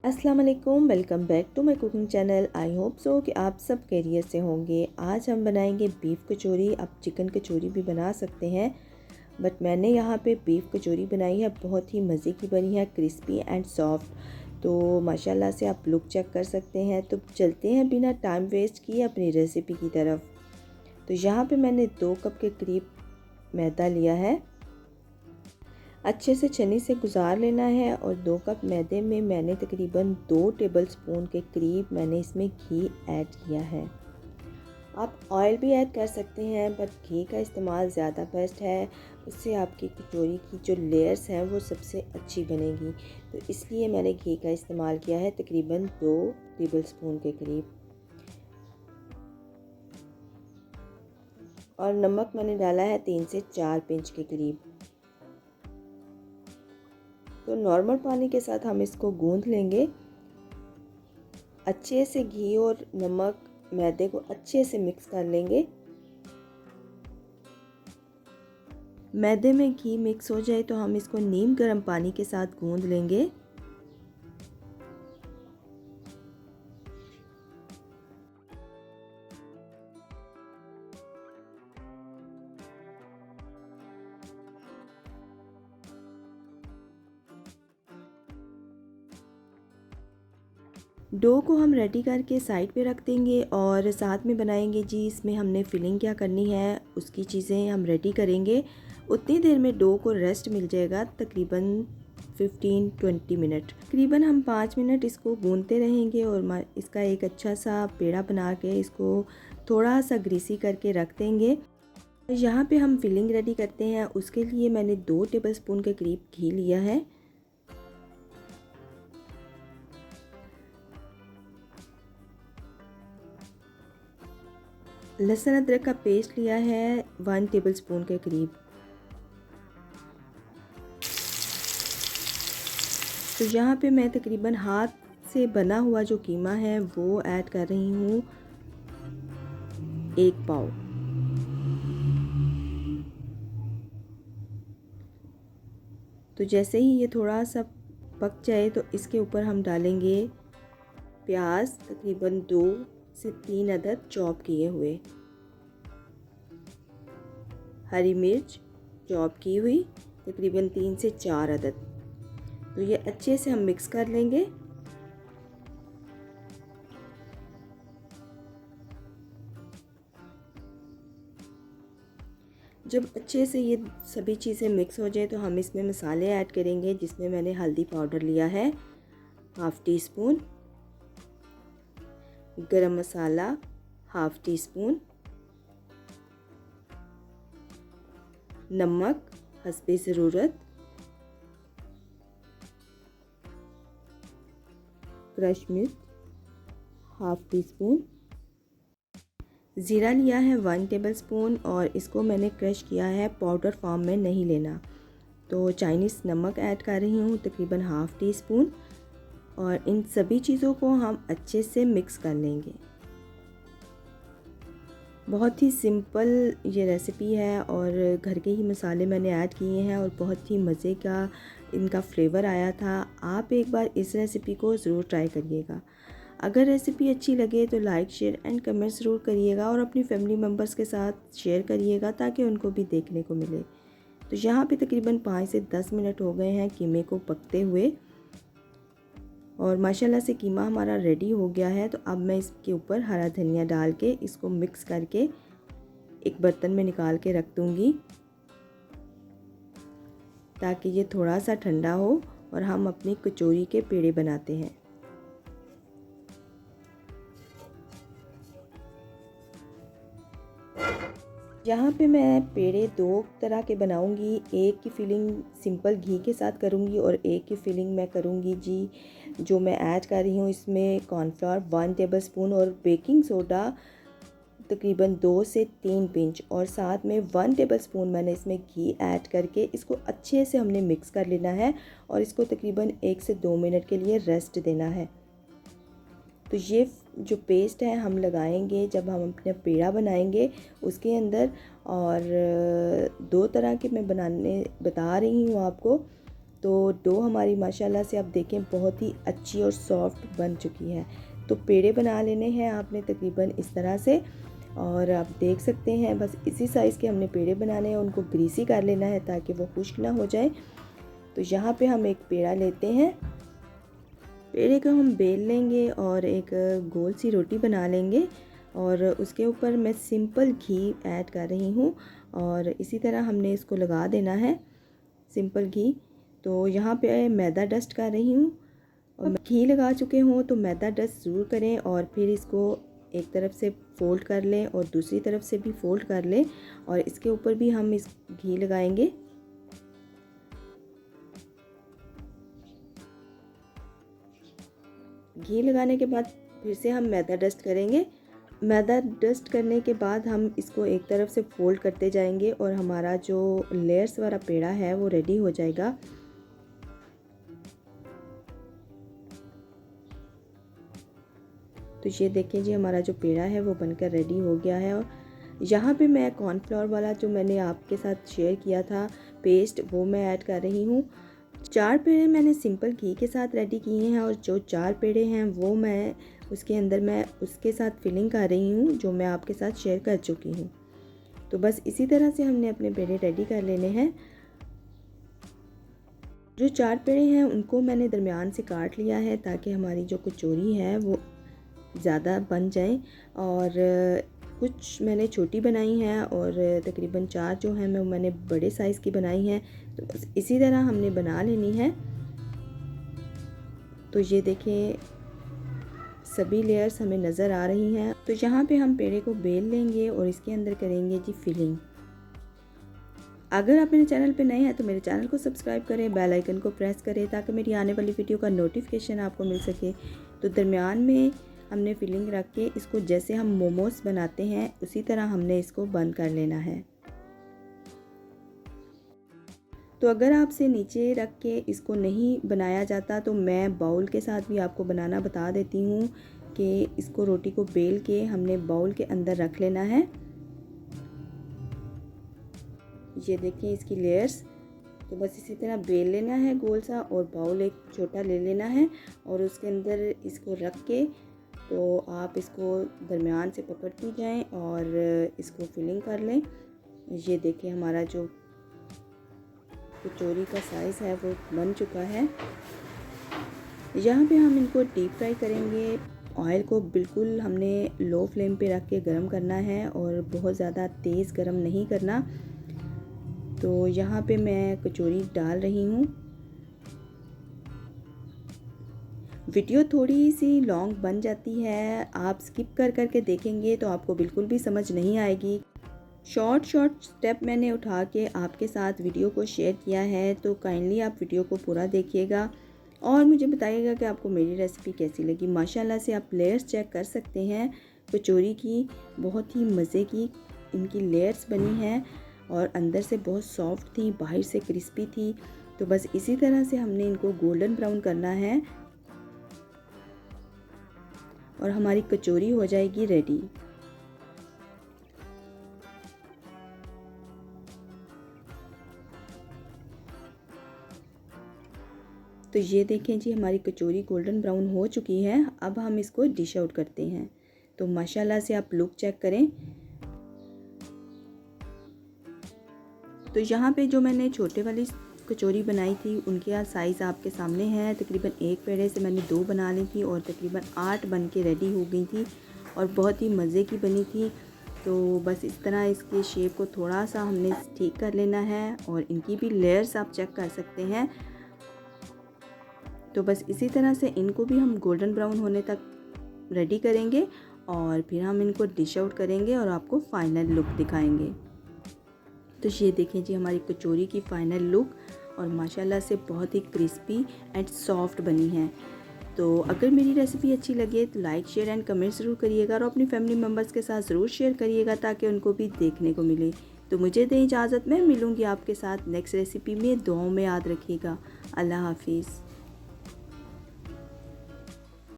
अस्सलाम वालेकुम, welcome back to my cooking channel. I hope so कि आप सब खैरियत से होंगे। आज हम बनाएंगे बीफ कचौरी। आप चिकन कचौरी भी बना सकते हैं, बट मैंने यहाँ पे बीफ कचौरी बनाई है। बहुत ही मज़े की बनी है, क्रिस्पी एंड सॉफ्ट। तो माशाल्लाह से आप लुक चेक कर सकते हैं। तो चलते हैं बिना टाइम वेस्ट किए अपनी रेसिपी की तरफ। तो यहाँ पे मैंने 2 कप के करीब मैदा लिया है। अच्छे से छन्नी से गुजार लेना है और 2 कप मैदे में मैंने तकरीबन 2 टेबलस्पून के करीब मैंने इसमें घी ऐड किया है। आप ऑयल भी ऐड कर सकते हैं, बट घी का इस्तेमाल ज़्यादा बेस्ट है। उससे आपकी कचौरी की जो लेयर्स हैं वो सबसे अच्छी बनेगी। तो इसलिए मैंने घी का इस्तेमाल किया है तकरीबन 2 टेबलस्पून के करीब। और नमक मैंने डाला है 3 से 4 पिंच के करीब। तो नॉर्मल पानी के साथ हम इसको गूंथ लेंगे। अच्छे से घी और नमक मैदे को अच्छे से मिक्स कर लेंगे। मैदे में घी मिक्स हो जाए तो हम इसको नीम गर्म पानी के साथ गूंथ लेंगे। डो को हम रेडी करके साइड पे रख देंगे और साथ में बनाएंगे जी। इसमें हमने फिलिंग क्या करनी है उसकी चीज़ें हम रेडी करेंगे। उतनी देर में डो को रेस्ट मिल जाएगा, तकरीबन 15-20 मिनट। तकरीबन हम 5 मिनट इसको गूंथते रहेंगे और इसका एक अच्छा सा पेड़ा बना के इसको थोड़ा सा ग्रीसी करके रख देंगे। यहाँ पे हम फिलिंग रेडी करते हैं। उसके लिए मैंने 2 टेबलस्पून के करीब घी लिया है। लहसुन अदरक का पेस्ट लिया है 1 टेबलस्पून के करीब। तो यहाँ पे मैं तकरीबन हाथ से बना हुआ जो कीमा है वो ऐड कर रही हूँ 1 पाव। तो जैसे ही ये थोड़ा सा पक जाए तो इसके ऊपर हम डालेंगे प्याज, तकरीबन 2 से 3 अदद चॉप किए हुए, हरी मिर्च चॉप की हुई तकरीबन 3 से 4 अदद। तो ये अच्छे से हम मिक्स कर लेंगे। जब अच्छे से ये सभी चीज़ें मिक्स हो जाए तो हम इसमें मसाले ऐड करेंगे, जिसमें मैंने हल्दी पाउडर लिया है हाफ़ टी स्पून, गरम मसाला हाफ़ टी स्पून, नमक हस्बे ज़रूरत, क्रश मिर्च हाफ़ टी स्पून, ज़ीरा लिया है 1 टेबलस्पून और इसको मैंने क्रश किया है, पाउडर फॉर्म में नहीं लेना। तो चाइनीज़ नमक ऐड कर रही हूँ तकरीबन हाफ़ टी स्पून। और इन सभी चीज़ों को हम अच्छे से मिक्स कर लेंगे। बहुत ही सिंपल ये रेसिपी है और घर के ही मसाले मैंने ऐड किए हैं और बहुत ही मज़े का इनका फ्लेवर आया था। आप एक बार इस रेसिपी को ज़रूर ट्राई करिएगा। अगर रेसिपी अच्छी लगे तो लाइक शेयर एंड कमेंट ज़रूर करिएगा और अपनी फैमिली मेम्बर्स के साथ शेयर करिएगा ताकि उनको भी देखने को मिले। तो यहाँ पे तकरीबन 5 से 10 मिनट हो गए हैं कीमे को पकते हुए और माशाल्लाह से कीमा हमारा रेडी हो गया है। तो अब मैं इसके ऊपर हरा धनिया डाल के इसको मिक्स करके एक बर्तन में निकाल के रख दूँगी ताकि ये थोड़ा सा ठंडा हो और हम अपनी कचौरी के पेड़े बनाते हैं। यहाँ पे मैं पेड़े 2 तरह के बनाऊँगी। एक की फिलिंग सिंपल घी के साथ करूँगी और एक की फिलिंग मैं करूँगी जी, जो मैं ऐड कर रही हूँ इसमें कॉर्नफ्लोर 1 टेबलस्पून और बेकिंग सोडा तकरीबन 2 से 3 पिंच और साथ में 1 टेबलस्पून मैंने इसमें घी ऐड करके इसको अच्छे से हमने मिक्स कर लेना है और इसको तकरीबन 1 से 2 मिनट के लिए रेस्ट देना है। तो ये जो पेस्ट है हम लगाएंगे जब हम अपना पेड़ा बनाएंगे उसके अंदर। और 2 तरह के मैं बनाने बता रही हूँ आपको। तो डो हमारी माशाल्लाह से आप देखें बहुत ही अच्छी और सॉफ्ट बन चुकी है। तो पेड़े बना लेने हैं आपने तकरीबन इस तरह से, और आप देख सकते हैं बस इसी साइज़ के हमने पेड़े बनाने हैं। उनको ग्रीसी कर लेना है ताकि वो खुश्क ना हो जाए। तो यहाँ पे हम एक पेड़ा लेते हैं, पेड़े को हम बेल लेंगे और एक गोल सी रोटी बना लेंगे, और उसके ऊपर मैं सिंपल घी ऐड कर रही हूँ और इसी तरह हमने इसको लगा देना है सिंपल घी। तो यहाँ पे मैदा डस्ट कर रही हूँ, और घी लगा चुके हों तो मैदा डस्ट ज़रूर करें, और फिर इसको एक तरफ से फ़ोल्ड कर लें और दूसरी तरफ से भी फ़ोल्ड कर लें, और इसके ऊपर भी हम इस घी लगाएंगे। घी लगाने के बाद फिर से हम मैदा डस्ट करेंगे। मैदा डस्ट करने के बाद हम इसको एक तरफ से फ़ोल्ड करते जाएंगे और हमारा जो लेयर्स वाला पेड़ा है वो रेडी हो जाएगा। तो ये देखें जी, हमारा जो पेड़ा है वो बनकर रेडी हो गया है। और यहाँ पे मैं कॉर्नफ्लोर वाला जो मैंने आपके साथ शेयर किया था पेस्ट, वो मैं ऐड कर रही हूँ। 4 पेड़े मैंने सिंपल घी के साथ रेडी किए हैं, और जो 4 पेड़े हैं वो मैं उसके अंदर मैं उसके साथ फिलिंग कर रही हूँ जो मैं आपके साथ शेयर कर चुकी हूँ। तो बस इसी तरह से हमने अपने पेड़े रेडी कर लेने हैं। जो 4 पेड़े हैं उनको मैंने दरमियान से काट लिया है ताकि हमारी जो कचौरी है वो ज़्यादा बन जाए, और कुछ मैंने छोटी बनाई हैं और तकरीबन 4 जो हैं मैंने बड़े साइज़ की बनाई हैं। तो बस इसी तरह हमने बना लेनी है। तो ये देखें सभी लेयर्स हमें नज़र आ रही हैं। तो यहाँ पे हम पेड़े को बेल लेंगे और इसके अंदर करेंगे जी फिलिंग। अगर आप मेरे चैनल पे नए हैं तो मेरे चैनल को सब्सक्राइब करें, बेल आइकन को प्रेस करें ताकि मेरी आने वाली वीडियो का नोटिफिकेशन आपको मिल सके। तो दरमियान में हमने फिलिंग रख के इसको जैसे हम मोमोज बनाते हैं उसी तरह हमने इसको बंद कर लेना है। तो अगर आपसे नीचे रख के इसको नहीं बनाया जाता तो मैं बाउल के साथ भी आपको बनाना बता देती हूँ कि इसको रोटी को बेल के हमने बाउल के अंदर रख लेना है। ये देखिए इसकी लेयर्स। तो बस इसी तरह बेल लेना है गोल सा, और बाउल एक छोटा ले लेना है और उसके अंदर इसको रख के तो आप इसको दरमियान से पकड़ती जाएं और इसको फिलिंग कर लें। ये देखिए हमारा जो कचौरी का साइज़ है वो बन चुका है। यहाँ पे हम इनको डीप फ्राई करेंगे। ऑयल को बिल्कुल हमने लो फ्लेम पे रख के गरम करना है और बहुत ज़्यादा तेज़ गरम नहीं करना। तो यहाँ पे मैं कचौरी डाल रही हूँ। वीडियो थोड़ी सी लॉन्ग बन जाती है, आप स्किप कर कर के देखेंगे तो आपको बिल्कुल भी समझ नहीं आएगी। शॉर्ट स्टेप मैंने उठा के आपके साथ वीडियो को शेयर किया है, तो काइंडली आप वीडियो को पूरा देखिएगा और मुझे बताइएगा कि आपको मेरी रेसिपी कैसी लगी। माशाल्लाह से आप लेयर्स चेक कर सकते हैं कचौरी की, बहुत ही मज़े की इनकी लेयर्स बनी हैं और अंदर से बहुत सॉफ्ट थी, बाहर से क्रिस्पी थी। तो बस इसी तरह से हमने इनको गोल्डन ब्राउन करना है और हमारी कचौरी हो जाएगी रेडी। तो ये देखें जी हमारी कचौरी गोल्डन ब्राउन हो चुकी है। अब हम इसको डिश आउट करते हैं। तो माशाल्लाह से आप लुक चेक करें। तो यहाँ पे जो मैंने छोटे वाली कचौरी बनाई थी उनके साइज़ आपके सामने है। तकरीबन एक पेड़े से मैंने 2 बना ली थी और तकरीबन 8 बन के रेडी हो गई थी और बहुत ही मज़े की बनी थी। तो बस इस तरह इसके शेप को थोड़ा सा हमने ठीक कर लेना है और इनकी भी लेयर्स आप चेक कर सकते हैं। तो बस इसी तरह से इनको भी हम गोल्डन ब्राउन होने तक रेडी करेंगे और फिर हम इनको डिश आउट करेंगे और आपको फ़ाइनल लुक दिखाएंगे। तो ये देखें जी हमारी कचौरी की फ़ाइनल लुक, और माशाल्लाह से बहुत ही क्रिस्पी एंड सॉफ्ट बनी है। तो अगर मेरी रेसिपी अच्छी लगे तो लाइक शेयर एंड कमेंट ज़रूर करिएगा और अपनी फैमिली मेम्बर्स के साथ ज़रूर शेयर करिएगा ताकि उनको भी देखने को मिले। तो मुझे दें इजाज़त, मैं मिलूँगी आपके साथ नेक्स्ट रेसिपी में। दुआओं में याद रखिएगा। अल्लाह हाफिज़।